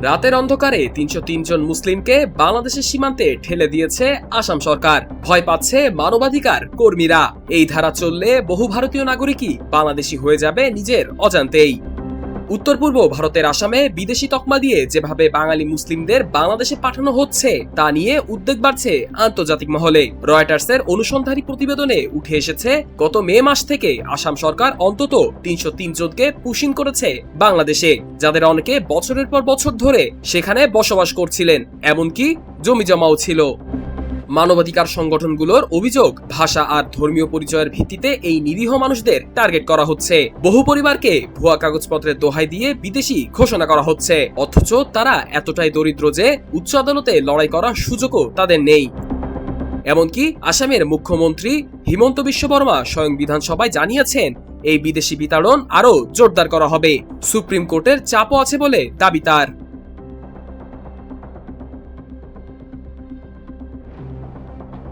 রাতের অন্ধকারে ৩০৩ জন মুসলিমকে বাংলাদেশের সীমান্তে ঠেলে দিয়েছে আসাম সরকার। ভয় পাচ্ছে মানবাধিকার কর্মীরা। এই ধারা চললে বহু ভারতীয় নাগরিকই বাংলাদেশি হয়ে যাবে নিজের অজান্তেই। উত্তর পূর্ব ভারতের আসামে বিদেশি তকমা দিয়ে যেভাবে বাঙালি মুসলিমদের বাংলাদেশে পাঠানো হচ্ছে তা নিয়ে উদ্বেগ বাড়ছে আন্তর্জাতিক মহলে। রয়টার্সের অনুসন্ধানী প্রতিবেদনে উঠে এসেছে, গত মে মাস থেকে আসাম সরকার অন্তত ৩০৩ জনকে পুশিং করেছে বাংলাদেশে, যাদের অনেকে বছরের পর বছর ধরে সেখানে বসবাস করছিলেন, এমনকি জমি জমাও ছিল। মানবাধিকার সংগঠনগুলোর অভিযোগ, ভাষা আর ধর্মীয় পরিচয়ের ভিত্তিতে এই নিরীহ মানুষদের টার্গেট করা হচ্ছে। বহু পরিবারকে ভুয়া কাগজপত্রের দোহাই দিয়ে বিদেশি ঘোষণা করা হচ্ছে, অথচ তারা এতটাই দরিদ্র যে উচ্চ আদালতে লড়াই করার সুযোগও তাদের নেই। এমনকি আসামের মুখ্যমন্ত্রী হিমন্ত বিশ্ব শর্মা স্বয়ং বিধানসভায় জানিয়েছেন, এই বিদেশি বিতাড়ন আরও জোরদার করা হবে। সুপ্রিম কোর্টের চাপও আছে বলে দাবি তার।